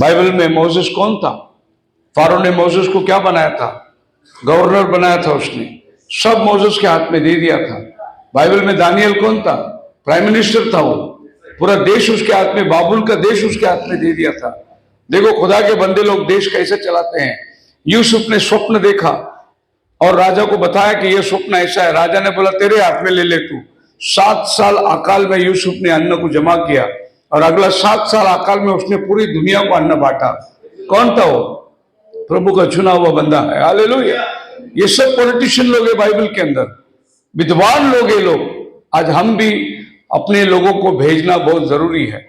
Bible में Moses कौन था? फारो ने मोसेस को क्या बनाया था? गवर्नर बनाया था उसने। सब मोसेस के हाथ में दे दिया था। बाइबल में दानियल कौन था? प्राइम मिनिस्टर था वो। पूरा देश उसके हाथ में, बाबुल का देश उसके हाथ में दे दिया था। देखो खुदा के बंदे लोग देश कैसे चलाते हैं। यूसुफ ने स्वप्न देखा और राजा को बताया कि यह स्वप्न ऐसा है। राजा ने बोला तेरे हाथ में ले ले तू। 7 साल अकाल में यूसुफ ने अन्न को जमा किया और अगला 7 साल अकाल में उसने पूरी दुनिया को अन्न बांटा। कौन था वो? प्रभु का चुना हुआ बंदा है। हालेलुया। ये सब पॉलिटिशियन लोग हैं बाइबल के अंदर, विद्वान लोग हैं लोग। आज हम भी अपने लोगों को भेजना बहुत जरूरी है।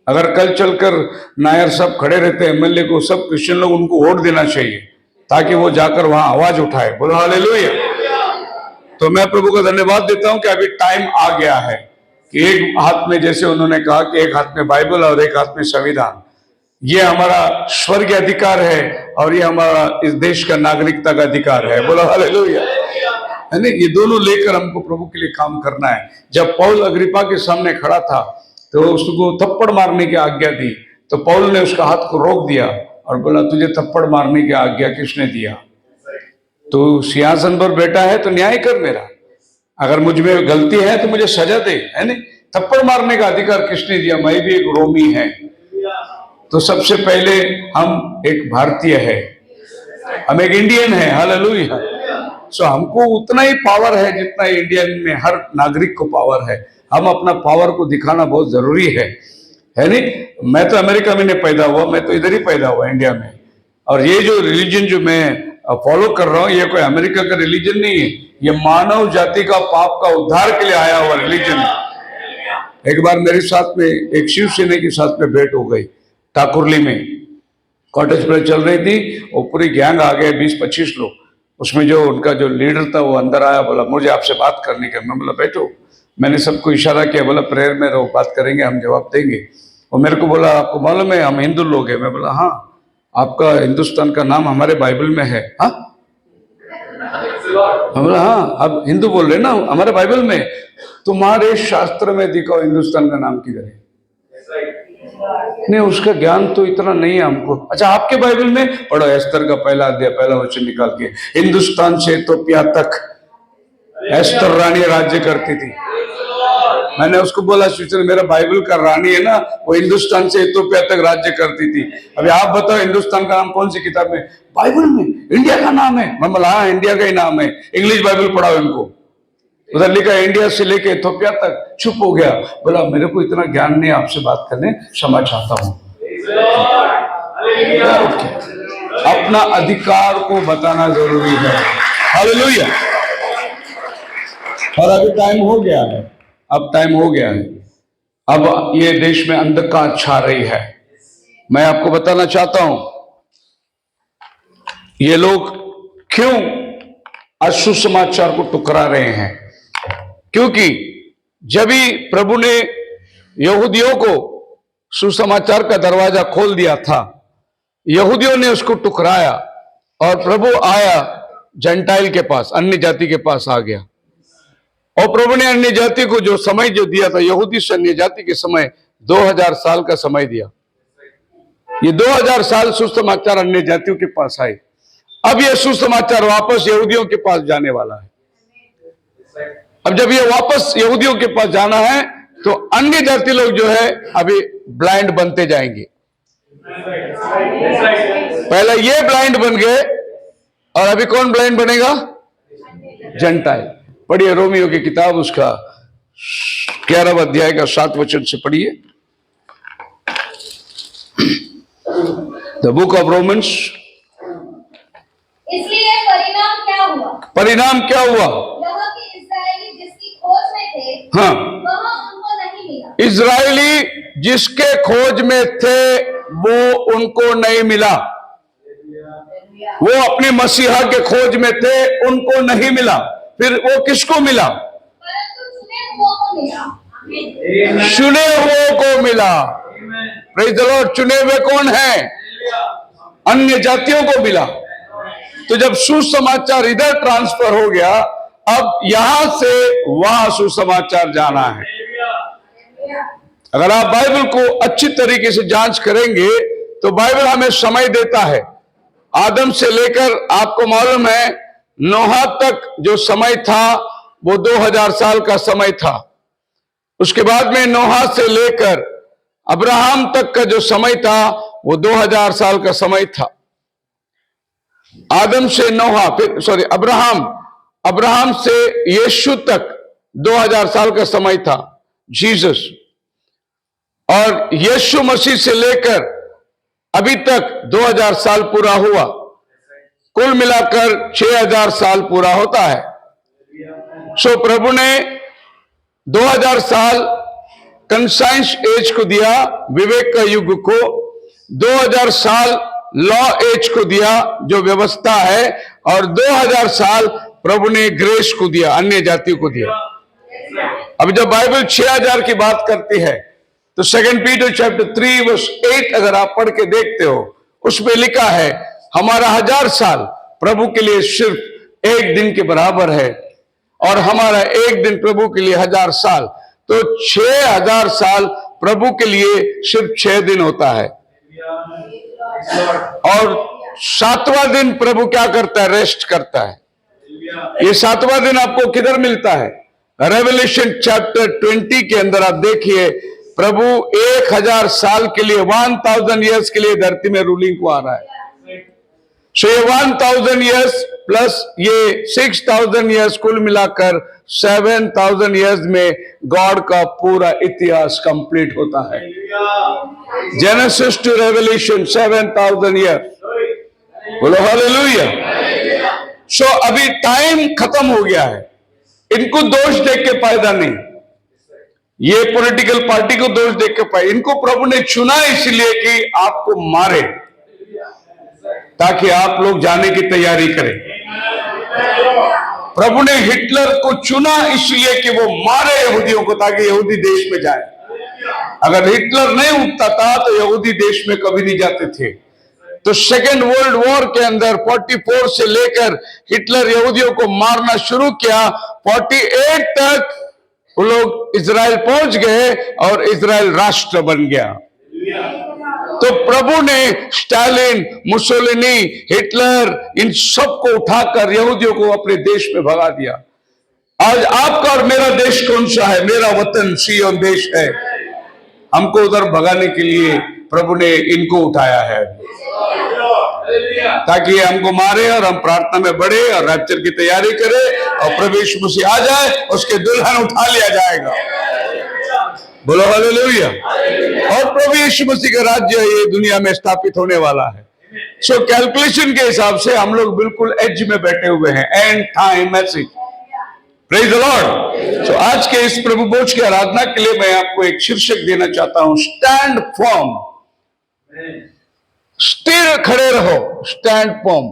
अगर कल चलकर नायर सब खड़े रहते एमएलए को, सब क्रिश्चियन लोग उनको वोट देना चाहिए ताकि वो जाकर वहां आवाज उठाए। बोलो हालेलुया। तो मैं प्रभु का धन्यवाद देता हूं कि अभी टाइम आ गया है कि एक हाथ में, जैसे उन्होंने कहा कि एक हाथ में बाइबल और एक हाथ में संविधान, ये हमारा स्वर्गीय अधिकार है और ये हमारा इस देश का नागरिकता का अधिकार है। बोलो हालेलुया। है ना? ये दोनों लेकर हमको प्रभु के लिए काम करना है। जब पौल अग्रिपा के सामने खड़ा था तो उसको थप्पड़ मारने की आज्ञा दी, तो पौल ने उसका हाथ को रोक दिया और बोला तुझे थप्पड़ मारने की आज्ञा किसने दिया? तो सिंहासन पर बैठा है तो न्याय कर मेरा। अगर मुझ में गलती है तो मुझे सजा दे। है नहीं? थप्पड़ मारने का अधिकार किसने दिया? मैं भी एक रोमी है। तो सबसे पहले हम एक भारतीय है, हम एक इंडियन है। हालेलुया। सो हमको उतना ही पावर है जितना इंडियन में हर नागरिक को पावर है। हम अपना पावर को दिखाना बहुत जरूरी है नहीं? मैं तो अमेरिका में नहीं पैदा हुआ, मैं तो इधर ही पैदा हुआ इंडिया में। और ये जो रिलीजन जो मैं फॉलो कर रहा हूँ, ये कोई अमेरिका का रिलीजन नहीं है। ये मानव जाति का पाप का उद्धार के लिए आया हुआ रिलीजन है। एक बार मेरे साथ में एक शिवसेना के साथ में भेंट हो गई ठाकुरली में। कॉटेज पर चल रही थी और पूरी गैंग आ गए, 20-25 लोग। उसमें जो उनका जो लीडर था वो अंदर आया, बोला मुझे आपसे बात करनी है। मैं बोला बैठो। मैंने सबको इशारा किया, बोला प्रेयर में रहो, बात करेंगे, हम जवाब देंगे। और मेरे को बोला आपको मालूम है हम हिंदू लोग हैं? मैं बोला हाँ। आपका हिंदुस्तान का नाम हमारे बाइबल में है। हाँ? हम बोला हाँ, अब हिंदू बोल रहे ना, हमारे बाइबल में। तुम्हारे शास्त्र में दिखाओ हिंदुस्तान का नाम किधर है? नहीं, उसका ज्ञान तो इतना नहीं है हमको। अच्छा आपके बाइबल में पढ़ो, एस्तर का पहला अध्याय पहला वचन निकाल के, हिंदुस्तान से इथोपिया तक एस्तर रानी राज्य करती थी। मैंने उसको बोला सुचन मेरा बाइबल का रानी है ना, वो हिंदुस्तान से इथोपिया तक राज्य करती थी। अभी आप बताओ हिंदुस्तान का नाम कौन सी किताब में? बाइबल में इंडिया का नाम है। मैं बोला हाँ इंडिया का ही नाम है। इंग्लिश बाइबल पढ़ाओ इनको। उधर लिखा इंडिया से लेके इथोपिया तक। चुप हो गया, बोला मेरे को इतना ज्ञान नहीं, आपसे बात करने क्षमा चाहता हूं। अपना अधिकार को बताना जरूरी है। हालेलुया। और अभी टाइम हो गया है, अब टाइम हो गया है। अब ये देश में अंधकार छा रही है। मैं आपको बताना चाहता हूं ये लोग क्यों अशुभ समाचार को टुकरा रहे हैं। क्योंकि जब ही प्रभु ने यहूदियों को सुसमाचार का दरवाजा खोल दिया था, यहूदियों ने उसको टुकराया और प्रभु आया जेंटाइल के पास, अन्य जाति के पास आ गया। और प्रभु ने अन्य जाति को जो समय जो दिया था, यहूदी से अन्य जाति के समय 2000 साल का समय दिया। ये 2000 साल सुसमाचार अन्य जातियों के पास आए। अब ये सुसमाचार वापस यहूदियों के पास जाने वाला है। अब जब ये वापस यहूदियों के पास जाना है तो अन्य जाति लोग जो है अभी ब्लाइंड बनते जाएंगे। पहले ये ब्लाइंड बन गए और अभी कौन ब्लाइंड बनेगा? जेंटाइल। पढ़िए रोमियो की किताब, उसका 11वां अध्याय का 7 वचन से पढ़िए। The book of Romans. इसलिए परिणाम क्या हुआ? परिणाम क्या हुआ? यह कि इस्राएली जिसकी खोज में थे, हाँ, वह उनको नहीं मिला। इस्राएली जिसके खोज में थे वो उनको नहीं मिला। वो अपने मसीहा के खोज में थे, उनको नहीं मिला। फिर वो किसको मिला? परंतु चुने हुओं को मिला। चुने हुओं को मिला। Praise the Lord. चुने हुए कौन है? अन्य जातियों को मिला। तो जब सुसमाचार इधर ट्रांसफर हो गया, अब यहां से वहां सुसमाचार जाना है। अगर आप बाइबल को अच्छी तरीके से जांच करेंगे तो बाइबल हमें समय देता है। आदम से लेकर आपको मालूम है नोहा तक जो समय था वो 2000 साल का समय था। उसके बाद में नोहा से लेकर अब्राहम तक का जो समय था वो 2000 साल का समय था। आदम से नोहा, फिर अब्राहम से यीशु तक 2000 साल का समय था, जीसस। और यीशु मसीह से लेकर अभी तक 2000 साल पूरा हुआ, कुल मिलाकर 6000 साल पूरा होता है। सो प्रभु ने 2000 साल कंसाइंस एज को दिया, विवेक का युग को, 2000 साल लॉ एज को दिया जो व्यवस्था है, और 2000 साल प्रभु ने ग्रेस को दिया, अन्य जातियों को दिया। अब जब बाइबल 6000 की बात करती है तो 2 पीटर चैप्टर 3 वर्स 8 अगर आप पढ़ के देखते हो, उसमें लिखा है हमारा 1000 साल प्रभु के लिए सिर्फ एक दिन के बराबर है, और हमारा एक दिन प्रभु के लिए 1000 साल। तो 6000 साल प्रभु के लिए सिर्फ 6 दिन होता है। और 7वां दिन प्रभु क्या करता है? रेस्ट करता है। ये 7वां दिन आपको किधर मिलता है? रेवलेशन चैप्टर 20 के अंदर आप देखिए, प्रभु 1000 साल के लिए, 1000 ईयर्स के लिए धरती में रूलिंग को आ रहा है। सो ये 1000 ईयर्स प्लस ये 6000 ईयर्स, कुल मिलाकर 7000 ईयर्स में गॉड का पूरा इतिहास कंप्लीट होता है। Genesis to Revelation 7000 year. बोलो हालेलुया। सो अभी टाइम खत्म हो गया है। इनको दोष देख के फायदा नहीं, ये पॉलिटिकल पार्टी को दोष देख के फायदा। इनको प्रभु ने चुना इसलिए कि आपको मारे, ताकि आप लोग जाने की तैयारी करें। प्रभु ने हिटलर को चुना इसलिए कि वो मारे यहूदियों को, ताकि यहूदी देश में जाए। अगर हिटलर नहीं उठता था तो यहूदी देश में कभी नहीं जाते थे। तो सेकेंड वर्ल्ड वॉर के अंदर 44 से लेकर हिटलर यहूदियों को मारना शुरू किया। 48 तक वो लोग इजराइल पहुंच गए और इजराइल राष्ट्र बन गया। तो प्रभु ने स्टालिन, मुसोलिनी, हिटलर, इन सब को उठाकर यहूदियों को अपने देश में भगा दिया। आज आपका और मेरा देश कौन सा है? मेरा वतन सिय्योन देश है। हमको उधर भगाने के लिए प्रभु ने इनको उठाया है, ताकि ये हमको मारे और हम प्रार्थना में बढ़े और रैप्चर की तैयारी करें, और प्रभु यीशु मसीह आ जाए, उसके दुल्हन उठा लिया जाएगा। बोलो हालेलुया। और प्रभु यीशु मसीह का राज्य ये दुनिया में स्थापित होने वाला है। सो कैलकुलेशन के हिसाब से हम लोग बिल्कुल एज में बैठे हुए हैं, and time message. Praise the Lord. So आज के इस प्रभु भोज की आराधना के लिए मैं आपको एक शीर्षक देना चाहता हूं, स्टैंड फर्म। स्थिर खड़े रहो, स्टैंड फर्म।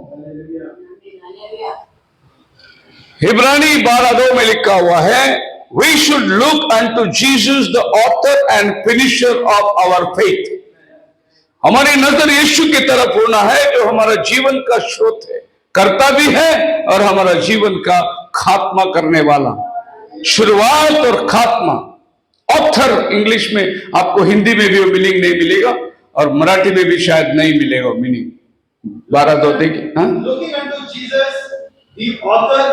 इब्रानी 12:2 में लिखा हुआ है, We should look unto Jesus, the author and finisher of our faith. हमारी नजर यीशु की तरफ होना है, जो हमारा जीवन का स्रोत है, करता भी है और हमारा जीवन का खात्मा करने वाला। शुरुआत और खात्मा। ऑथर इंग्लिश में आपको हिंदी में भी मीनिंग नहीं मिलेगा और मराठी में भी शायद नहीं मिलेगा मीनिंग। 12:2 देखिए। Looking unto Jesus, the author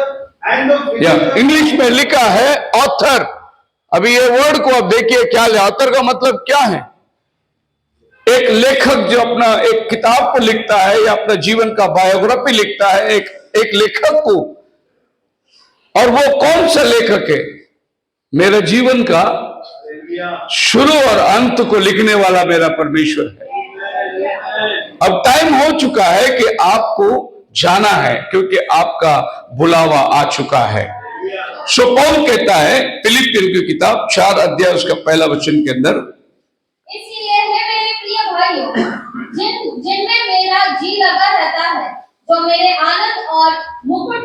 and the या finisher. इंग्लिश में लिखा है ऑथर। अभी ये वर्ड को आप देखिए क्या है। ऑथर का मतलब क्या है? एक लेखक जो अपना एक किताब को लिखता है या अपना जीवन का बायोग्राफी लिखता है, एक लेखक को। और वो कौन सा लेखक है? मेरे जीवन का शुरू और अंत को लिखने वाला मेरा परमेश्वर है। अब टाइम हो चुका है कि आपको जाना है, क्योंकि आपका बुलावा आ चुका है। सो पौल कहता है फिलिपियन की किताब 4 अध्याय उसका पहला वचन के अंदर, इसलिए हे मेरे प्रिय भाइयों, जिनमें मेरा जी लगा रहता है, जो मेरे आनंद और मुकुट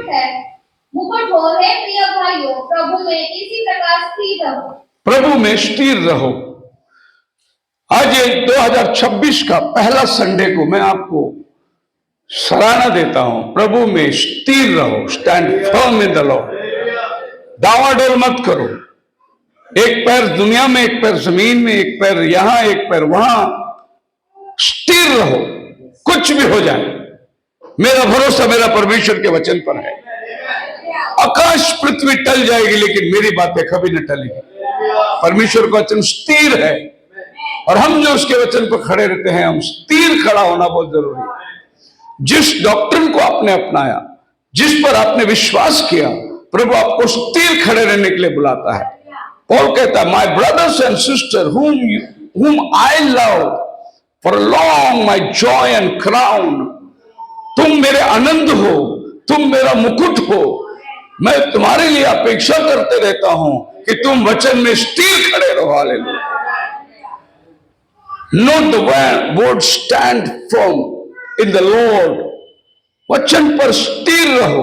हो, हे प्रिय भाइयों, प्रभु में इसी प्रकार स्थिर रहो। प्रभु में स्थिर रहो। आज ये 2026 का पहला संडे को मैं आपको सराहना देता हूं। प्रभु में स्थिर रहो, stand firm in the Lord. दावाडोल मत करो। एक पैर दुनिया में, एक पैर जमीन में, एक पैर यहां, एक पैर वहां। स्थिर रहो, कुछ भी हो जाए। मेरा भरोसा मेरा परमेश्वर के वचन पर है। आकाश पृथ्वी टल जाएगी लेकिन मेरी बातें कभी न टलेगी। परमेश्वर का वचन स्थिर है और हम जो उसके वचन पर खड़े रहते हैं, हम स्थिर खड़ा होना बहुत जरूरी है। जिस डॉक्ट्रिन को आपने अपनाया, जिस पर आपने विश्वास किया, प्रभु आपको स्थिर खड़े रहने के लिए बुलाता है। पॉल कहता है, my brothers and sister whom I love, for long my joy and crown, तुम मेरे आनंद हो, तुम मेरा मुकुट हो। मैं तुम्हारे लिए अपेक्षा करते रहता हूं कि तुम वचन में स्थिर खड़े रहो। Hallelujah. Note the word stand firm in the Lord. वचन पर स्थिर रहो।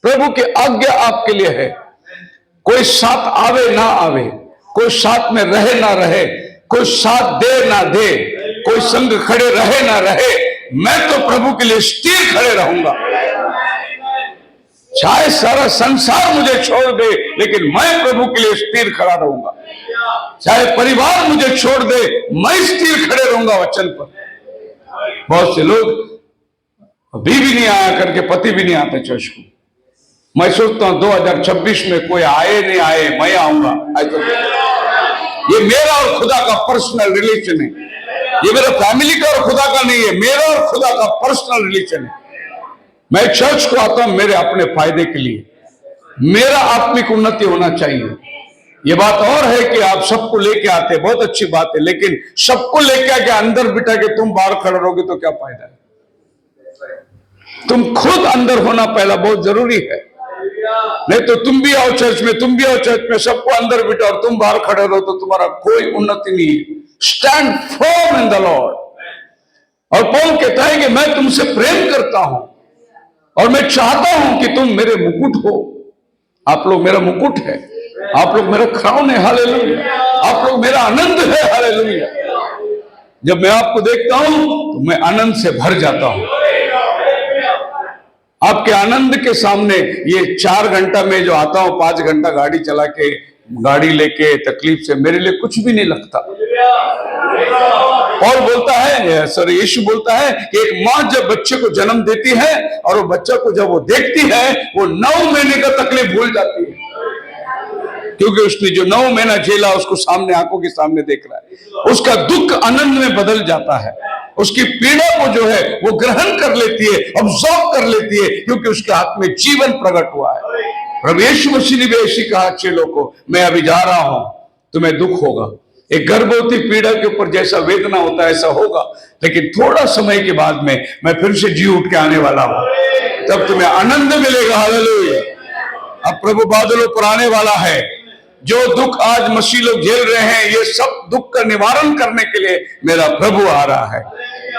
प्रभु की आज्ञा आपके लिए है। कोई साथ आवे ना आवे, कोई साथ में रहे ना रहे, कोई साथ दे ना दे, कोई संग खड़े रहे ना रहे, मैं तो प्रभु के लिए स्थिर खड़े रहूंगा। चाहे सारा संसार मुझे छोड़ दे, लेकिन मैं प्रभु के लिए स्थिर खड़ा रहूंगा। चाहे परिवार मुझे छोड़ दे, मैं स्थिर खड़े रहूंगा वचन पर। बहुत से लोग बीवी नहीं आया करके पति भी नहीं आते चर्च को। मैं सोचता हूं 2026 में कोई आए नहीं आए, मैं आऊंगा। ये मेरा और खुदा का पर्सनल रिलेशन है। ये मेरा फैमिली का और खुदा का नहीं है, मेरा और खुदा का पर्सनल रिलेशन है। मैं चर्च को आता हूं मेरे अपने फायदे के लिए, मेरा आत्मिक उन्नति होना चाहिए। ये बात और है कि आप सबको लेके आते, बहुत अच्छी बात है, लेकिन सबको लेके आके अंदर बिठा के तुम बाहर खड़े रहोगे तो क्या फायदा है? तुम खुद अंदर होना पहला बहुत जरूरी है। नहीं तो तुम भी आओ चर्च में, तुम भी आओ चर्च में, सबको अंदर बिठा और तुम बाहर खड़े रहो तो तुम्हारा कोई उन्नति नहीं है। Stand firm in the Lord. और पौल कहता है कि मैं तुमसे प्रेम करता हूं और मैं चाहता हूं कि तुम मेरे मुकुट हो। आप लोग मेरा मुकुट है, आप लोग मेरा क्राउन है। हालेलुया। आप लोग मेरा आनंद है। हालेलुया। जब मैं आपको देखता हूं तो मैं आनंद से भर जाता हूं। आपके आनंद के सामने ये 4 घंटा में जो आता हूं, 5 घंटा गाड़ी चला के, गाड़ी लेके तकलीफ से, मेरे लिए कुछ भी नहीं लगता। और बोलता है, सॉरी, यीशु बोलता है कि एक मां जब बच्चे को जन्म देती है और वो बच्चा को जब वो देखती है, वो 9 महीने का तकलीफ भूल जाती है, क्योंकि उसने जो 9 महीना झेला उसको सामने, आंखों के सामने देख रहा है। उसका दुख आनंद में बदल जाता है। उसकी पीड़ा को जो है वो ग्रहण कर लेती है, ऑब्जॉर्व कर लेती है, क्योंकि उसके हाथ में जीवन प्रकट हुआ है। प्रभु यीशु मसीह ने भी ऐसी कहा चेलों को, मैं अभी जा रहा हूं, तुम्हें दुख होगा। एक गर्भवती पीड़ा के ऊपर जैसा वेदना होता है ऐसा होगा, लेकिन थोड़ा समय के बाद में मैं फिर से जी उठ के आने वाला हूं, तब तुम्हें आनंद मिलेगा। हालेलुया। अब प्रभु बादलों पर आने वाला है। जो दुख आज मसीह लोग झेल रहे हैं, ये सब दुख का निवारण करने के लिए मेरा प्रभु आ रहा है।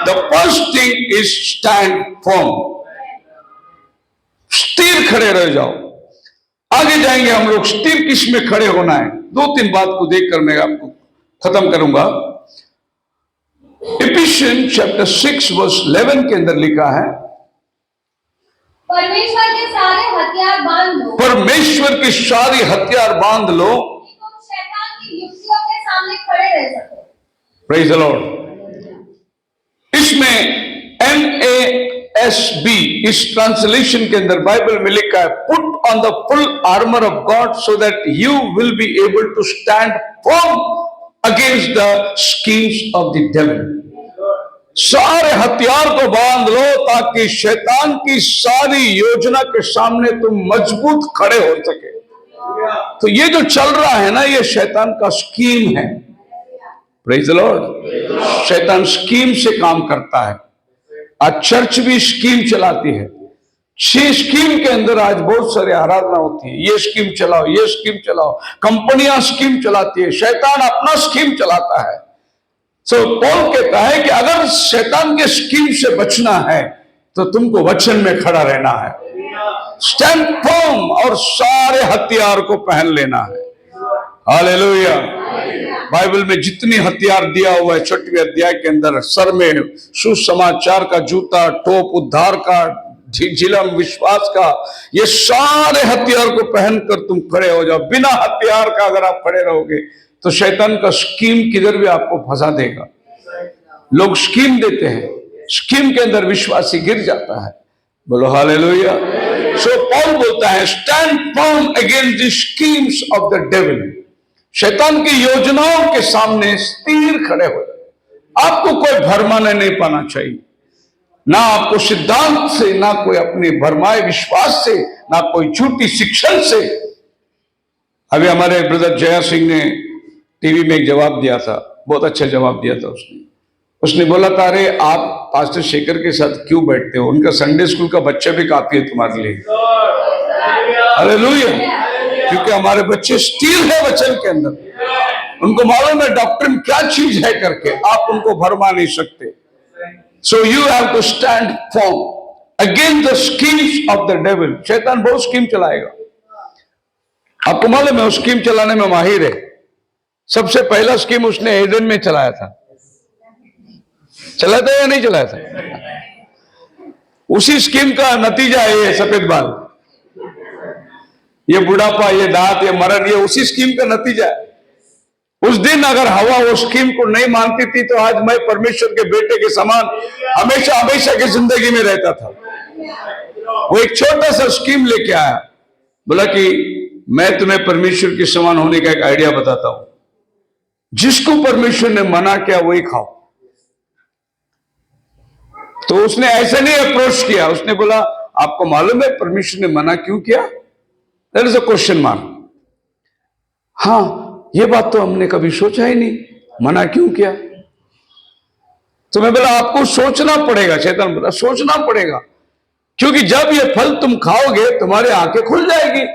The first thing is stand firm. स्थिर खड़े रह जाओ। आगे जाएंगे हम लोग, स्थिर किस में खड़े होना है। 2-3 बात को देखकर मैं आपको खत्म करूंगा। इफिसियंस चैप्टर 6 वर्स 11 के अंदर लिखा है, परमेश्वर के सारे हथियार बांध लो। परमेश्वर की सारी हथियार बांध लो कि तुम शैतान की युक्तियों के सामने खड़े रह सको। Praise the Lord. इसमें NASB इस ट्रांसलेशन के अंदर बाइबल में लिखा है, put on the full armour of God so that you will be able to stand firm against the schemes of the devil. सारे हथियार को बांध लो ताकि शैतान की सारी योजना के सामने तुम मजबूत खड़े हो सके। तो ये जो चल रहा है ना, ये शैतान का स्कीम है। Praise the Lord. शैतान स्कीम से काम करता है। आज चर्च भी स्कीम चलाती है। 6 स्कीम के अंदर आज बहुत सारी आराधना होती है। ये स्कीम चलाओ, ये स्कीम चलाओ। कंपनियां स्कीम चलाती है, शैतान अपना स्कीम चलाता है। सो पौल कहता है कि अगर शैतान के स्कीम से बचना है तो तुमको वचन में खड़ा रहना है। स्टैंड फर्म और सारे हथियार को पहन लेना है। हालेलुया। बाइबल में जितनी हथियार दिया हुआ है 6वें अध्याय के अंदर, सर में सुसमाचार का जूता, टोप उद्धार का, झिलम विश्वास का, ये सारे हथियार को पहनकर तुम खड़े हो जाओ। बिना हथियार का अगर आप खड़े रहोगे तो शैतान का स्कीम किधर भी आपको फंसा देगा। लोग स्कीम देते हैं, स्कीम के अंदर विश्वासी गिर जाता है। बोलो हालेलुया। सो पॉल बोलता है stand firm against the schemes of the devil. शैतान की योजनाओं के सामने स्थिर खड़े हो। आपको कोई भरमाने नहीं पाना चाहिए, ना आपको सिद्धांत से, ना कोई अपने भरमाए विश्वास से, ना कोई झूठी शिक्षण से। अभी हमारे ब्रदर जया सिंह ने टीवी में एक जवाब दिया था, बहुत अच्छा जवाब दिया था उसने बोला था, अरे आप पास्टर शेखर के साथ क्यों बैठते हो, उनका संडे स्कूल का बच्चा भी काफी है तुम्हारे लिए। हालेलुया। क्योंकि हमारे बच्चे स्टील है वचन के अंदर, उनको मालूम है डॉक्ट्रिन क्या चीज है करके, आप उनको भरमा नहीं सकते। So you have to stand firm against the schemes of the devil. शैतान बहुत स्कीम चलाएगा, आपको मालूम है, उस स्कीम चलाने में माहिर है। सबसे पहला स्कीम उसने एडन में चलाया था या नहीं चलाया था? उसी स्कीम का नतीजा है ये सफेद बाल, ये बुढ़ापा, ये दांत, ये मरण, ये उसी स्कीम का नतीजा है। उस दिन अगर हवा वो स्कीम को नहीं मानती थी तो आज मैं परमेश्वर के बेटे के समान हमेशा हमेशा की जिंदगी में रहता था। वो एक छोटा सा स्कीम लेके आया, बोला कि मैं तुम्हें परमेश्वर के समान होने का एक आइडिया बताता हूं, जिसको परमेश्वर ने मना किया वही खाओ। तो उसने ऐसा नहीं अप्रोच किया, उसने बोला आपको मालूम है परमेश्वर ने मना क्यों किया? That is a question mark. हाँ, ये बात तो हमने कभी सोचा ही नहीं, मना क्यों किया? तो मैं बोला आपको सोचना पड़ेगा। शैतान बोला सोचना पड़ेगा, क्योंकि जब ये फल तुम खाओगे तुम्हारी आंखें खुल जाएगी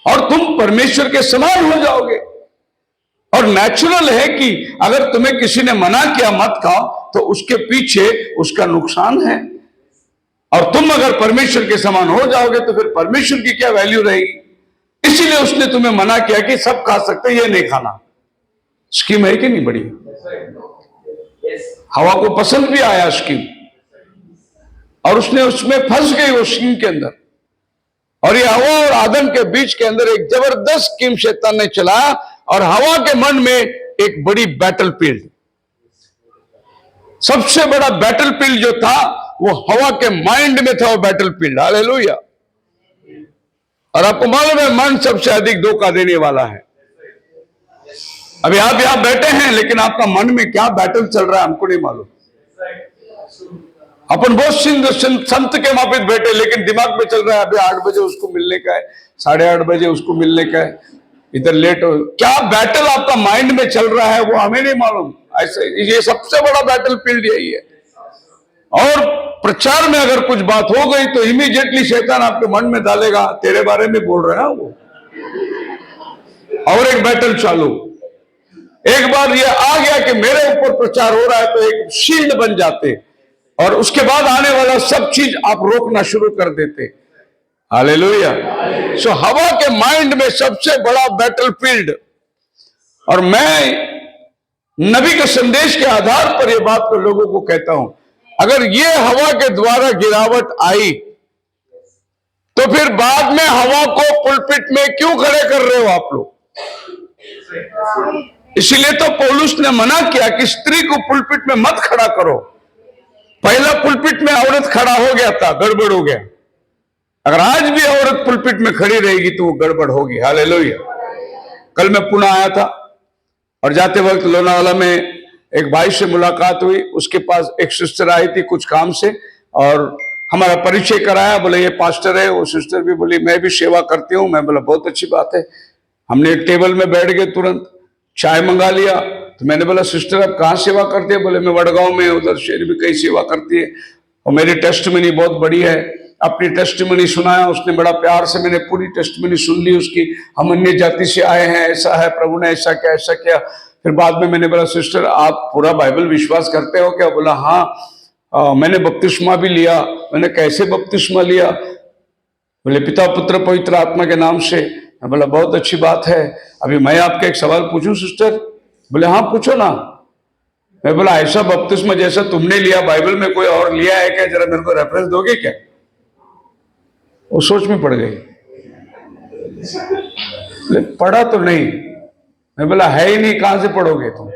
और तुम परमेश्वर के समान हो जाओगे। और नेचुरल है कि अगर तुम्हें किसी ने मना किया मत खाओ तो उसके पीछे उसका नुकसान है, और तुम अगर परमेश्वर के समान हो जाओगे तो फिर परमेश्वर की क्या वैल्यू रहेगी? इसीलिए उसने तुम्हें मना किया कि सब खा सकते, ये नहीं खाना। स्कीम है कि नहीं बड़ी? हवा को पसंद भी आया स्कीम, और उसने उसमें फंस गई वो स्कीम के अंदर। और ये हवा और आदम के बीच के अंदर एक जबरदस्त स्कीम शैतान ने चलाया, और हवा के मन में एक बड़ी बैटल फील्ड, सबसे बड़ा बैटल फील्ड जो था वो हवा के माइंड में था, वो बैटल फील्ड। हालेलुया। और आपको मालूम है मन सबसे अधिक धोखा देने वाला है। अभी आप यहां बैठे हैं, लेकिन आपका मन में क्या बैटल चल रहा है हमको नहीं मालूम। अपन बहुत संत के मापित बैठे, लेकिन दिमाग में चल रहा है अभी 8 बजे उसको मिलने का है, 8:30 बजे उसको मिलने का है, इधर लेट हो। क्या बैटल आपका माइंड में चल रहा है वो हमें नहीं मालूम। ऐसे ये सबसे बड़ा बैटल फील्ड यही है। और प्रचार में अगर कुछ बात हो गई तो इमीडिएटली शैतान आपके मन में डालेगा तेरे बारे में बोल रहा है वो, और एक बैटल चालू। एक बार ये आ गया कि मेरे ऊपर प्रचार हो रहा है तो एक शील्ड बन जाते, और उसके बाद आने वाला सब चीज आप रोकना शुरू कर देते। हालेलुया। सो हवा के माइंड में सबसे बड़ा बैटल फील्ड। और मैं नबी के संदेश के आधार पर यह बात को लोगों को कहता हूं, अगर ये हवा के द्वारा गिरावट आई तो फिर बाद में हवा को पुलपिट में क्यों खड़े कर रहे हो आप लोग? इसीलिए तो पौलुस ने मना किया कि स्त्री को पुलपिट में मत खड़ा करो। पहला पुलपिट में औरत खड़ा हो गया था, गड़बड़ हो गया। अगर आज भी औरत पुलपिट में खड़ी रहेगी तो वो गड़बड़ होगी। हालेलुया। कल मैं पुणे आया था और जाते वक्त लोनावाला में एक भाई से मुलाकात हुई। उसके पास एक सिस्टर आई थी कुछ काम से, और हमारा परिचय कराया। बोले ये पास्टर है। वो सिस्टर भी बोली मैं भी सेवा करती हूँ। मैं बोला बहुत अच्छी बात है। हमने एक टेबल में बैठ गए, तुरंत चाय मंगा लिया। तो मैंने बोला सिस्टर आप कहाँ सेवा करते हैं? बोले मैं वडगांव में, उधर शेर भी कई सेवा करती है, और मेरी टेस्टमनी बहुत बड़ी है। अपनी टेस्टमनी सुनाया उसने, बड़ा प्यार से मैंने पूरी टेस्टमनी सुन ली उसकी। हम अन्य जाति से आए हैं, ऐसा है, प्रभु ने ऐसा क्या ऐसा क्या। फिर बाद में मैंने बोला सिस्टर आप पूरा बाइबल विश्वास करते हो क्या? बोला हाँ मैंने बपतिस्मा भी लिया। मैंने कैसे बपतिस्मा लिया? बोले पिता पुत्र पवित्र आत्मा के नाम से। मैं बोला बहुत अच्छी बात है। अभी मैं आपका एक सवाल पूछूं सिस्टर? बोले हाँ पूछो ना। मैं बोला ऐसा बपतिस्मा जैसा तुमने लिया बाइबल में कोई और लिया है क्या? जरा मेरे को रेफरेंस दोगे क्या? वो सोच में पड़ गई। पढ़ा तो नहीं। मैं बोला है ही नहीं, कहां से पढ़ोगे तुम?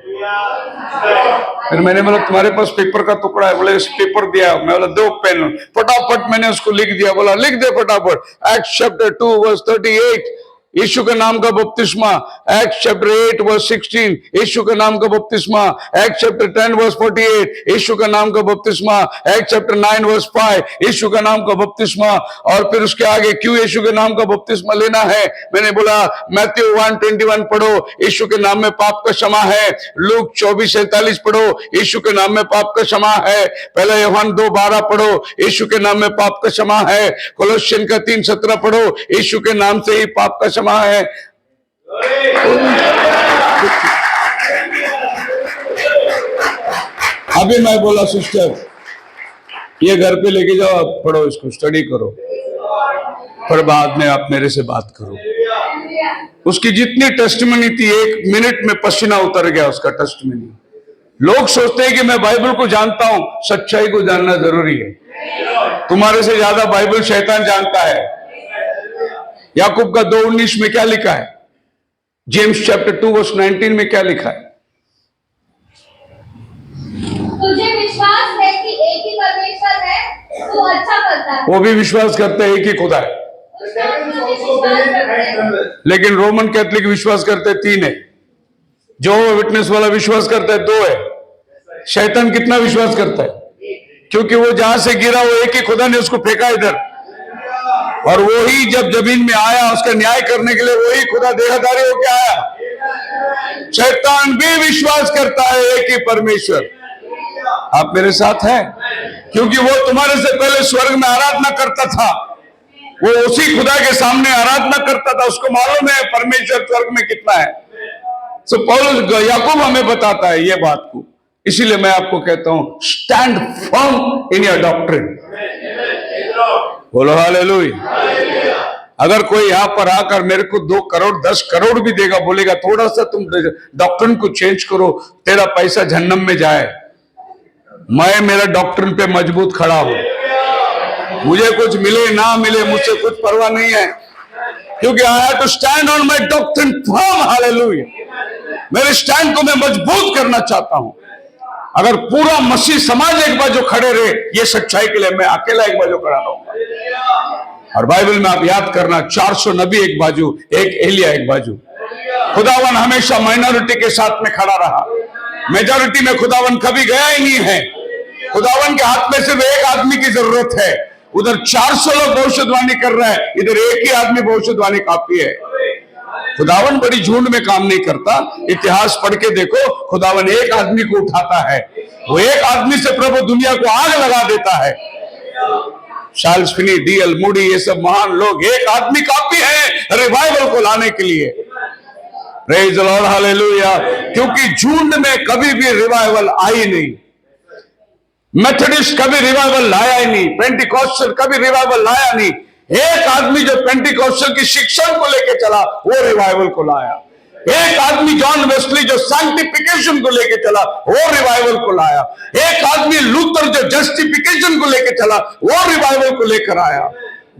फिर मैंने बोला तुम्हारे पास पेपर का टुकड़ा है? बोले इस पेपर दिया। मैं बोला दो पेन। फटाफट मैंने उसको लिख दिया। बोला लिख दे फटाफट। एक्ट्स चैप्टर 2 वर्स 38 यीशु के नाम का बपतिस्मा। एक्ट्स चैप्टर 8 वर्स 16 यीशु के नाम का बपतिस्मा। एक्ट्स चैप्टर 10 वर्स 48 यीशु का नाम का बपतिस्मा। एक्ट्स चैप्टर 9 वर्स 5 यीशु का नाम का बपतिस्मा। और फिर उसके आगे क्यों यीशु के नाम का बपतिस्मा लेना है? मैंने बोला मैथ्यू 1:21 पढ़ो, यीशु के नाम में पाप का क्षमा है। लूक 24:47 पढ़ो, यीशु के नाम में पाप का क्षमा है। पहला यूहन्ना 2:12 पढ़ो, यीशु के नाम में पाप का क्षमा है। कोलोसियन का 3:17 पढ़ो, यीशु के नाम से ही पाप का क्षमा है। अभी मैं बोला सिस्टर ये घर पे लेके जाओ, आप पढ़ो, इसको स्टडी करो, पर बाद में आप मेरे से बात करो। उसकी जितनी टेस्टिमनी थी 1 मिनट में पसीना उतर गया उसका टेस्टिमनी। लोग सोचते हैं कि मैं बाइबल को जानता हूं, सच्चाई को जानना जरूरी है। तुम्हारे से ज्यादा बाइबल शैतान जानता है। याकूब का 2:19 में क्या लिखा है? जेम्स चैप्टर 2 वर्स 19 में क्या लिखा है? तुझे विश्वास है कि एक ही परमेश्वर है, तू अच्छा करता है। वो भी विश्वास करते हैं एक ही खुदा है, लेकिन रोमन कैथोलिक विश्वास करते 3 है। जो विटनेस वाला विश्वास करता है 2 है। शैतान कितना विश्वास करता है? क्योंकि वो जहां से गिरा वो एक ही खुदा ने उसको फेंका इधर, और वो ही जब जमीन में आया उसका न्याय करने के लिए वही खुदा देहधारी होके आया। शैतान भी विश्वास करता है एक ही परमेश्वर। आप मेरे साथ हैं? क्योंकि वो तुम्हारे से पहले स्वर्ग में आराधना करता था, वो उसी खुदा के सामने आराधना करता था। उसको मालूम है परमेश्वर स्वर्ग में कितना है। सो पौलुस याकूब हमें बताता है ये बात को। इसीलिए मैं आपको कहता हूं stand firm in your doctrine. बोलो हालेलुया। अगर कोई यहां पर आकर मेरे को 2 करोड़ 10 करोड़ भी देगा, बोलेगा थोड़ा सा तुम डॉक्ट्रिन को चेंज करो, तेरा पैसा जहन्नम में जाए, मैं मेरा डॉक्ट्रिन पे मजबूत खड़ा हूं। मुझे कुछ मिले ना मिले मुझसे कुछ परवाह नहीं है, क्योंकि I have to stand on my doctrine firm. Hallelujah. मेरे स्टैंड को मैं मजबूत करना चाहता हूं। अगर पूरा मसीह समाज एक बाजू खड़े रहे ये सच्चाई के लिए, मैं अकेला एक बाजू खड़ा रहूंगा। और बाइबल में आप याद करना 400 नबी एक बाजू, एक एलिया एक बाजू। खुदावन हमेशा माइनॉरिटी के साथ में खड़ा रहा, मेजॉरिटी में खुदावन कभी गया ही नहीं है। खुदावन के हाथ में सिर्फ एक आदमी की जरूरत है। उधर 400 लोग भविष्यवाणी कर रहे हैं, इधर एक ही आदमी भविष्यवाणी काफी है। खुदावन बड़ी झुंड में काम नहीं करता। इतिहास पढ़ के देखो, खुदावन एक आदमी को उठाता है, वो एक आदमी से प्रभु दुनिया को आग लगा देता है। Charles Finney, D.L. मूडी, ये सब महान लोग, एक आदमी काफी है रिवाइवल को लाने के लिए। Praise the Lord, hallelujah. क्योंकि झुंड में कभी भी रिवाइवल आई नहीं। मेथोडिस्ट कभी रिवाइवल लाया ही नहीं, पेंटिकॉस्टल कभी रिवाइवल लाया नहीं। एक आदमी जो पेंटिकॉस्टल की शिक्षा को लेके चला वो रिवाइवल को लाया। एक आदमी जॉन वेस्ली जो सैंक्टिफिकेशन को लेके चला वो रिवाइवल को लाया। एक आदमी लूथर जो जस्टिफिकेशन को लेके चला वो रिवाइवल को लेकर आया।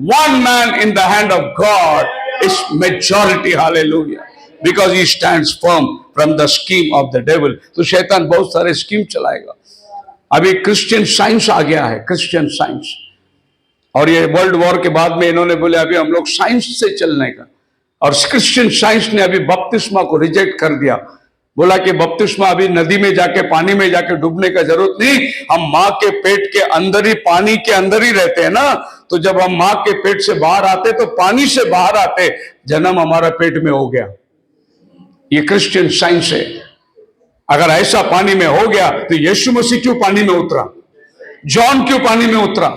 One man in the hand of God is majority. Hallelujah. Because he stands firm from the scheme of the devil. तो शैतान बहुत सारे स्कीम चलाएगा। अभी क्रिश्चियन साइंस आ गया है, क्रिश्चियन साइंस। और ये वर्ल्ड वॉर के बाद में इन्होंने बोले अभी हम लोग साइंस से चलने का, और क्रिश्चियन साइंस ने अभी बपतिस्मा को रिजेक्ट कर दिया। बोला कि बपतिस्मा अभी नदी में जाके पानी में जाके डूबने का जरूरत नहीं, हम माँ के पेट के अंदर ही, पानी के अंदर ही रहते हैं ना। तो जब हम माँ के पेट से बाहर आते तो पानी से बाहर आते, जन्म हमारा पेट में हो गया। ये क्रिश्चियन साइंस है। अगर ऐसा पानी में हो गया तो यीशु मसीह क्यों पानी में उतरा? जॉन क्यों पानी में उतरा?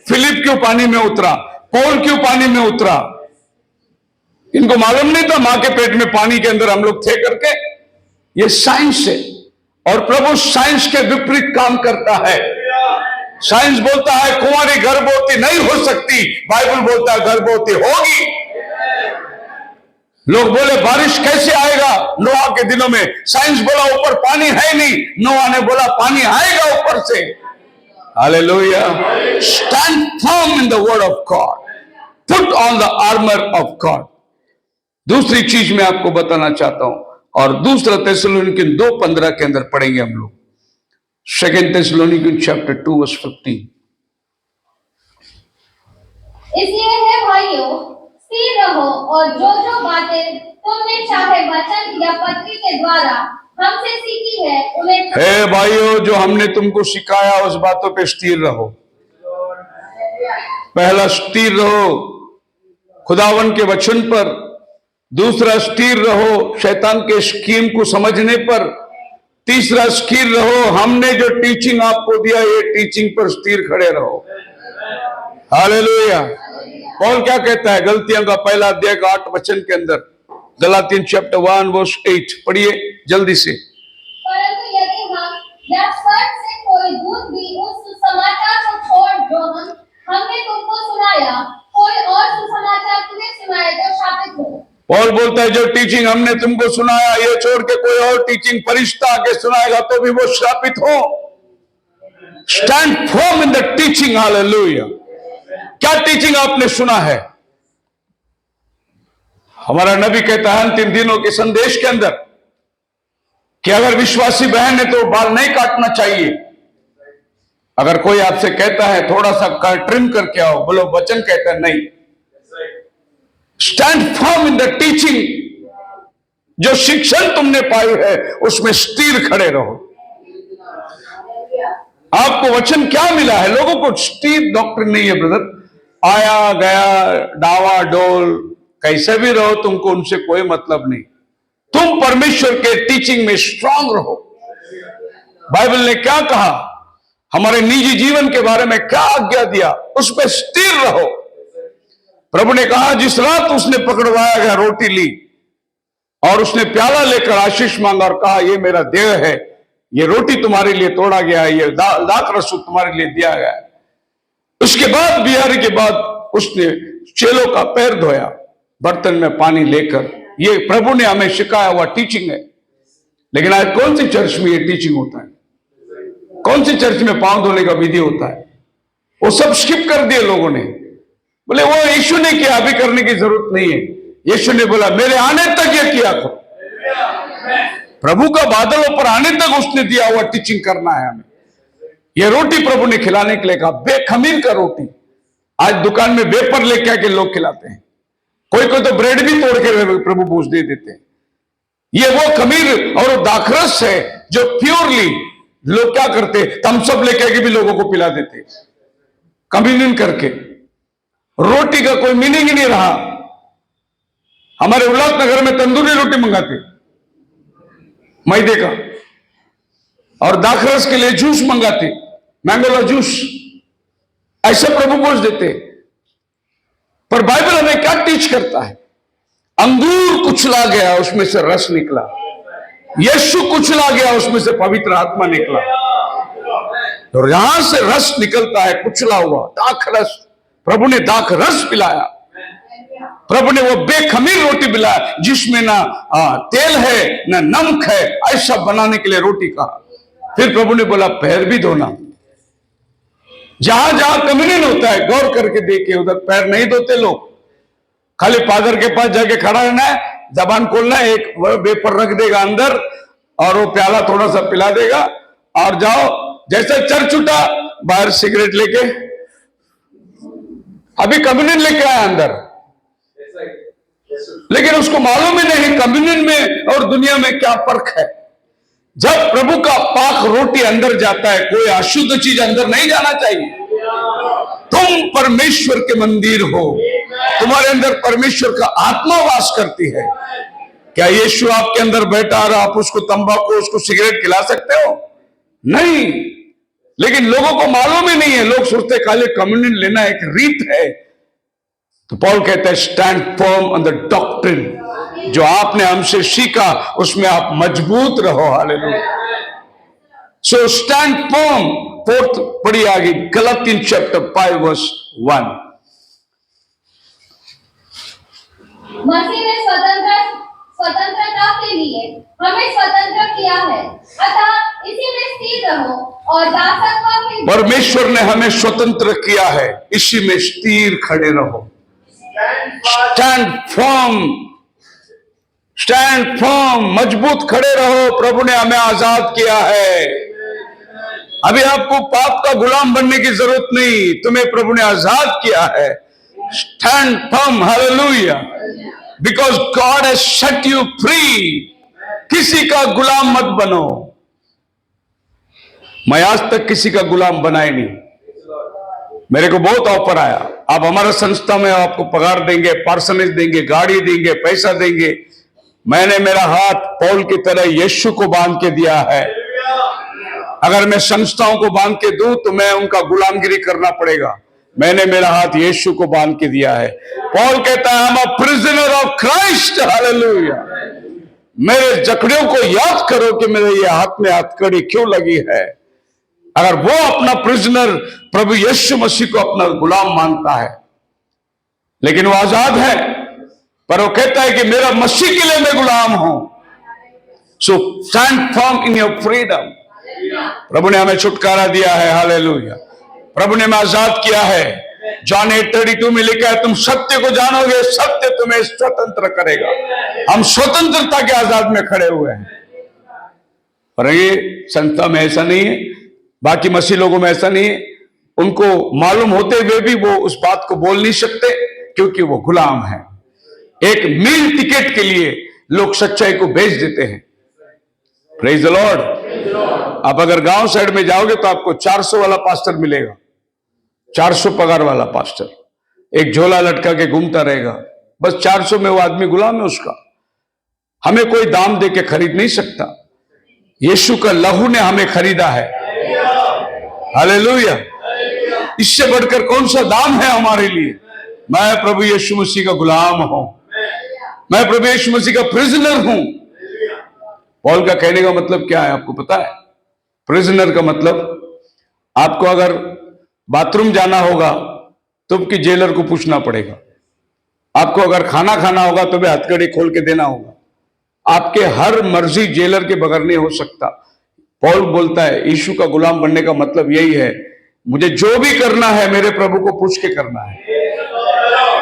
फिलिप क्यों पानी में उतरा? पौल क्यों पानी में उतरा? इनको मालूम नहीं था मां के पेट में पानी के अंदर हम लोग थे करके। ये साइंस है, और प्रभु साइंस के विपरीत काम करता है। साइंस बोलता है कुंवारी गर्भवती नहीं हो सकती, बाइबल बोलता है गर्भवती होगी। लोग बोले बारिश कैसे आएगा नोआ के दिनों में? साइंस बोला ऊपर पानी है नहीं, नोआ ने बोला पानी आएगा ऊपर से। Hallelujah. Stand firm in the word of God, put on the armour of God. दूसरी चीज मैं आपको बताना चाहता हूं, और दूसरा थिस्सलुनीकियों 2:15 के अंदर पढ़ेंगे हम लोग। 2 थिस्सलुनीकियों चैप्टर 2 वर्स 15। इसलिए हे भाइयों, स्थिर रहो और जो जो बातें तुमने चाहे वचन या पत्री के द्वारा हमसे सीखी है उन्हें हे भाइयों, जो हमने तुमको सिखाया उस बातों पे स्थिर रहो। पहला, स्थिर रहो खुदावन के वचन पर। दूसरा, स्थिर रहो शैतान के स्कीम को समझने पर। तीसरा, स्थिर रहो हमने जो टीचिंग आपको दिया ये टीचिंग पर स्थिर खड़े रहो। हालेलुया। पौल क्या कहता है गलतियों का पहला अध्याय का 8 वचन के अंदर, गलातियन चैप्टर 1 वर्स 8 पढ़िए जल्दी से। परंतु यदि हम या स्वर्ग से कोई दूत भी उस सुसमाचार को छोड़ जो हमने तुमको सुनाया, कोई और सुसमाचार तुम्हें सुनाए तो शापित हो। पौल बोलता है जो टीचिंग हमने तुमको सुनाया ये छोड़ के कोई और टीचिंग फरिश्ता आके सुनाएगा तो भी वो शापित हो। Stand firm in the teaching. Hallelujah. क्या टीचिंग आपने सुना है? हमारा नबी कहता है अंतिम दिनों के संदेश के अंदर कि अगर विश्वासी बहन है तो बाल नहीं काटना चाहिए। अगर कोई आपसे कहता है थोड़ा सा ट्रिम करके आओ, बोलो वचन कहता है नहीं। Stand firm in the teaching. जो शिक्षण तुमने पाई है उसमें स्थिर खड़े रहो। आपको वचन क्या मिला है? लोगों को स्थिर डॉक्ट्रिन नहीं है ब्रदर। आया गया डावा डोल कैसे भी रहो, तुमको उनसे कोई मतलब नहीं। तुम परमेश्वर के टीचिंग में स्ट्रांग रहो। बाइबल ने क्या कहा, हमारे निजी जीवन के बारे में क्या आज्ञा दिया, उस पर स्थिर रहो। प्रभु ने कहा जिस रात उसने पकड़वाया गया रोटी ली और उसने प्याला लेकर आशीष मांगा और कहा ये मेरा देह है, ये रोटी तुम्हारे लिए तोड़ा गया है, ये दाख रस तुम्हारे लिए दिया गया है। उसके बाद बिहारी के बाद उसने चेलों का पैर धोया बर्तन में पानी लेकर। ये प्रभु ने हमें सिखाया हुआ टीचिंग है। लेकिन आज कौन सी चर्च में ये टीचिंग होता है? कौन सी चर्च में पांव धोने का विधि होता है? वो सब स्किप कर दिए लोगों ने। बोले वो यीशु ने किया, अभी करने की जरूरत नहीं है। यीशु ने बोला मेरे आने तक ये किया करो। प्रभु का बादलों पर आने तक उसने दिया हुआ टीचिंग करना है हमें। ये रोटी प्रभु ने खिलाने के लिए कहा, बेखमीर का रोटी। आज दुकान में वेपर लेके आके लोग खिलाते हैं। कोई कोई तो ब्रेड भी तोड़ के प्रभु भोज दे देते हैं। ये वो खमीर और वो दाखरस है जो प्योरली लोग क्या करते, थम्सअप लेके आके भी लोगों को पिला देते कम्युनियन करके। रोटी का कोई मीनिंग ही नहीं रहा। हमारे उल्लासनगर में तंदूरी रोटी मंगाते मैदे का, और दाखरस के लिए जूस मंगाते, मैंगोला जूस, ऐसा प्रभु बोझ देते। पर बाइबल हमें क्या टीच करता है? अंगूर कुचला गया उसमें से रस निकला, यीशु कुचला गया उसमें से पवित्र आत्मा निकला। और यहां से रस निकलता है कुचला हुआ दाख रस। प्रभु ने दाख रस पिलाया। प्रभु ने वो बेखमीर रोटी पिलाया जिसमें ना तेल है ना नमक है, ऐसा बनाने के लिए रोटी कहा। फिर प्रभु ने बोला पैर भी धोना। जहां जहां कम्युनियन होता है गौर करके देखिए, उधर पैर नहीं धोते लोग। खाली फादर के पास जाके खड़ा रहना है, जबान खोलना है, एक वेपर रख देगा अंदर और वो प्याला थोड़ा सा पिला देगा और जाओ। जैसे चर्च उठा बाहर सिगरेट लेके, अभी कम्युनियन लेके आया अंदर, लेकिन उसको मालूम ही नहीं कम्युनियन में और दुनिया में क्या फर्क है। जब प्रभु का पाक रोटी अंदर जाता है, कोई अशुद्ध चीज अंदर नहीं जाना चाहिए। तुम परमेश्वर के मंदिर हो, तुम्हारे अंदर परमेश्वर का आत्मा वास करती है। क्या यीशु आपके अंदर बैठा और आप उसको तंबाकू, उसको सिगरेट खिला सकते हो? नहीं। लेकिन लोगों को मालूम ही नहीं है। लोग सोचते खाली कम्युनियन लेना एक रीत है। तो पौल कहता है stand firm on the doctrine. जो आपने हमसे सीखा उसमें आप मजबूत रहो। हालेलुया। सो स्टैंड फर्म। फोर्थ पढ़ी आगे, गलातियन चैप्टर 5 वर्स 1। मसीह ने स्वतंत्रता के लिए हमें स्वतंत्र किया है, अतः इसी में स्थिर रहो और दासत्व के। परमेश्वर ने हमें स्वतंत्र किया है, इसी में स्थिर खड़े रहो। Stand firm. स्टैंड फर्म, मजबूत खड़े रहो, प्रभु ने हमें आजाद किया है। अभी आपको पाप का गुलाम बनने की जरूरत नहीं, तुम्हें प्रभु ने आजाद किया है। Stand firm, hallelujah, because God has set you free. किसी का गुलाम मत बनो। मैं आज तक किसी का गुलाम बना ही नहीं। मेरे को बहुत ऑफर आया, आप हमारा संस्था में आपको पगार देंगे, पार्सनेज देंगे, गाड़ी देंगे, पैसा देंगे। मैंने मेरा हाथ पौल की तरह यीशु को बांध के दिया है। अगर मैं संस्थाओं को बांध के दूं तो मैं उनका गुलामगिरी करना पड़ेगा। मैंने मेरा हाथ यीशु को बांध के दिया है। पौल कहता है, I am a prisoner of Christ, hallelujah. मेरे जकड़ियों को याद करो कि मेरे ये हाथ में हथकड़ी क्यों लगी है। अगर वो अपना प्रिजनर प्रभु यीशु मसीह को अपना गुलाम मानता है, लेकिन वो आजाद है, पर वो कहता है कि मेरा मसीह के लिए मैं गुलाम हूं। So stand firm in your freedom. प्रभु ने हमें छुटकारा दिया है, हालेलुया। प्रभु ने हमें आजाद किया है। जॉन 8:32 में लिखा है, तुम सत्य को जानोगे, सत्य तुम्हें स्वतंत्र करेगा। हम स्वतंत्रता के आजाद में खड़े हुए हैं। पर ये संस्था में ऐसा नहीं है, बाकी मसीह लोगों में ऐसा नहीं है। उनको मालूम होते हुए भी वो उस बात को बोल नहीं सकते, क्योंकि वो गुलाम है। एक मील टिकट के लिए लोग सच्चाई को बेच देते हैं। Praise the Lord. आप अगर गांव साइड में जाओगे तो आपको 400 वाला पास्टर मिलेगा, 400 पगार वाला पास्टर, एक झोला लटका के घूमता रहेगा। बस 400 में वो आदमी गुलाम है उसका। हमें कोई दाम दे के खरीद नहीं सकता। यीशु का लहू ने हमें खरीदा है, हालेलुया। इससे बढ़कर कौन सा दाम है हमारे लिए। मैं प्रभु यीशु मसीह का गुलाम हूं, मैं प्रभु यीशु मसीह का प्रिजनर हूं। पौल का कहने का मतलब क्या है आपको पता है? प्रिजनर का मतलब, आपको अगर बाथरूम जाना होगा तो कि जेलर को पूछना पड़ेगा। आपको अगर खाना खाना होगा तो भी हथकड़ी खोल के देना होगा। आपके हर मर्जी जेलर के बगैर नहीं हो सकता। पौल बोलता है, यीशु का गुलाम बनने का मतलब यही है, मुझे जो भी करना है मेरे प्रभु को पूछ के करना है।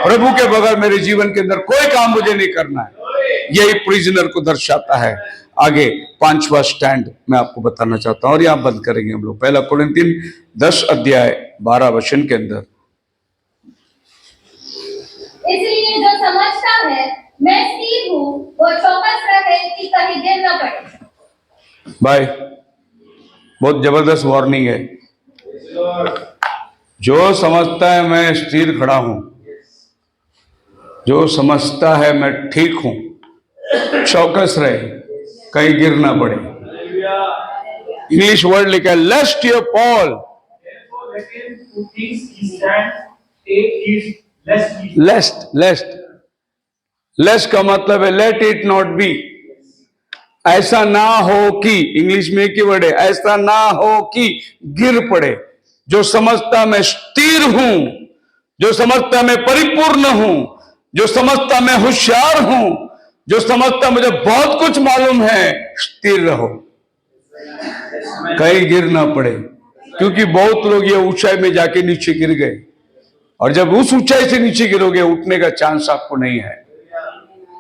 प्रभु के बगैर मेरे जीवन के अंदर कोई काम मुझे नहीं करना है। यही प्रिजनर को दर्शाता है। आगे 5वां स्टैंड मैं आपको बताना चाहता हूं, और यहां बंद करेंगे हम लोग। 1 कुरिन्थियन 10:12 वचन के अंदर, इसलिए जो समझता है मैं स्थिर हूँ, वो चौकस रहे कि कहीं गिर न पड़े। भाई बहुत जबरदस्त वार्निंग है। जो समझता है मैं स्थिर खड़ा हूं, जो समझता है मैं ठीक हूं, चौकस रहे कहीं गिर ना पड़े। इंग्लिश वर्ड लिखा है, लेस्ट योर पॉल, लेस्ट का मतलब है लेट इट नॉट बी, ऐसा ना हो कि, इंग्लिश में की वर्ड है, ऐसा ना हो कि गिर पड़े। जो समझता मैं स्थिर हूं, जो समझता मैं परिपूर्ण हूं, जो समझता मैं होशियार हूं, जो समझता मुझे बहुत कुछ मालूम है, स्थिर रहो, कहीं गिर ना पड़े। क्योंकि बहुत लोग ये ऊंचाई में जाके नीचे गिर गए, और जब उस ऊंचाई से नीचे गिरोगे उठने का चांस आपको नहीं है।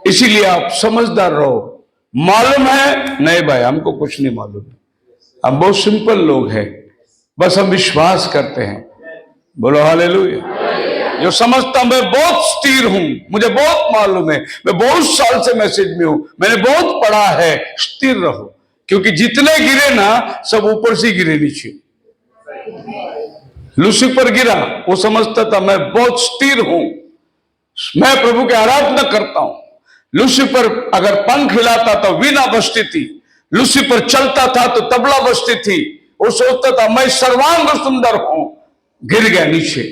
इसीलिए आप समझदार रहो। मालूम है? नहीं भाई, हमको कुछ नहीं मालूम है, हम बहुत सिंपल लोग हैं, बस हम विश्वास करते हैं। बोलो हालेलुया। जो समझता मैं बहुत स्थिर हूं, मुझे बहुत मालूम है, मैं बहुत साल से मैसेज में हूं, मैंने बहुत पढ़ा है, स्थिर रहो। क्योंकि जितने गिरे ना, सब ऊपर से गिरे नीचे। लूसीफर गिरा, वो समझता था मैं बहुत स्थिर हूं, मैं प्रभु की आराधना करता हूं। लूसीफर अगर पंख हिलाता तो वीणा बजती थी, लूसीफर चलता था तो तबला बजती थी। वो सोचता था मैं सर्वांग सुंदर हूं, गिर गया नीचे।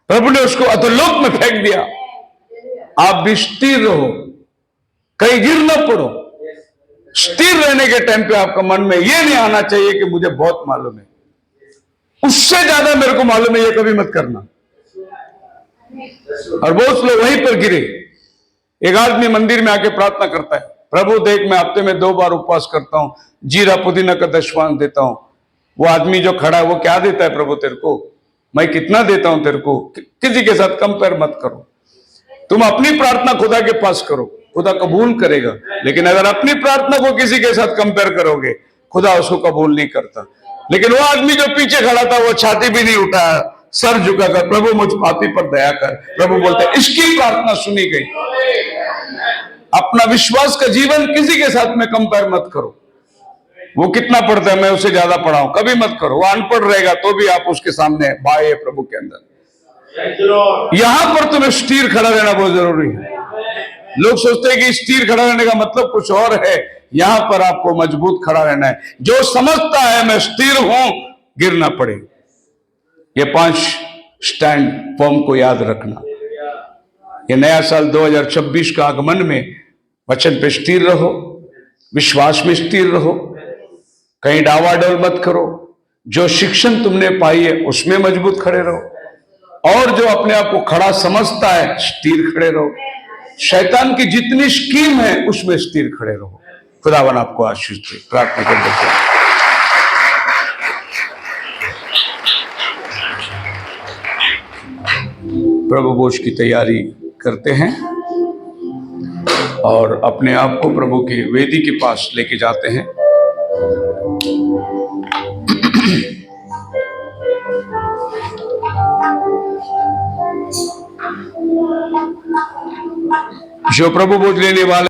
प्रभु ने उसको अधोलोक में फेंक दिया। आप भी स्थिर रहो, कहीं गिर ना पड़ो। स्थिर रहने के टाइम पे आपका मन में यह नहीं आना चाहिए कि मुझे बहुत मालूम है, उससे ज्यादा मेरे को मालूम है, ये कभी मत करना। और बहुत लोग वहीं पर गिरे। एक आदमी मंदिर में आके प्रार्थना करता है, प्रभु देख मैं हफ्ते में 2 बार उपवास करता हूं, जीरा पुदीना का दशवांश देता हूं। वो आदमी जो खड़ा है वो क्या देता है प्रभु तेरे को, मैं कितना देता हूं तेरे को। किसी के साथ कंपेयर मत करो, तुम अपनी प्रार्थना खुदा के पास करो। खुदा कबूल करेगा। लेकिन अगर अपनी प्रार्थना को किसी के साथ कंपेयर करोगे, खुदा उसको कबूल नहीं करता। लेकिन वो आदमी जो पीछे खड़ा था, वो छाती भी नहीं उठाया, सर झुकाकर, प्रभु मुझ पापी पर दया कर। प्रभु बोलते इसकी प्रार्थना सुनी गई। अपना विश्वास का जीवन किसी के साथ में कंपेयर मत करो। वो कितना पढ़ता है, मैं उससे ज्यादा पढ़ा हूं, कभी मत करो। वो अनपढ़ रहेगा तो भी आप उसके सामने भाई है प्रभु के अंदर। यहां पर तुम्हें स्थिर खड़ा रहना बहुत जरूरी है। लोग सोचते हैं कि स्थिर खड़ा रहने का मतलब कुछ और है। यहां पर आपको मजबूत खड़ा रहना है। जो समझता है मैं स्थिर हूं, गिरना पड़े। ये 5 स्टैंड फॉर्म को याद रखना। ये नया साल 2026 का आगमन में वचन पे स्थिर रहो, विश्वास में स्थिर रहो, कहीं डावाडोल मत करो। जो शिक्षण तुमने पाई है उसमें मजबूत खड़े रहो। और जो अपने आप को खड़ा समझता है, स्थिर खड़े रहो। शैतान की जितनी स्कीम है उसमें स्थिर खड़े रहो। खुदावन आपको आशीष दे। प्रार्थना कर देते हैं। प्रभु भोज की तैयारी करते हैं और अपने आप को प्रभु की वेदी के पास लेके जाते हैं। जो प्रभु भोज लेने वाले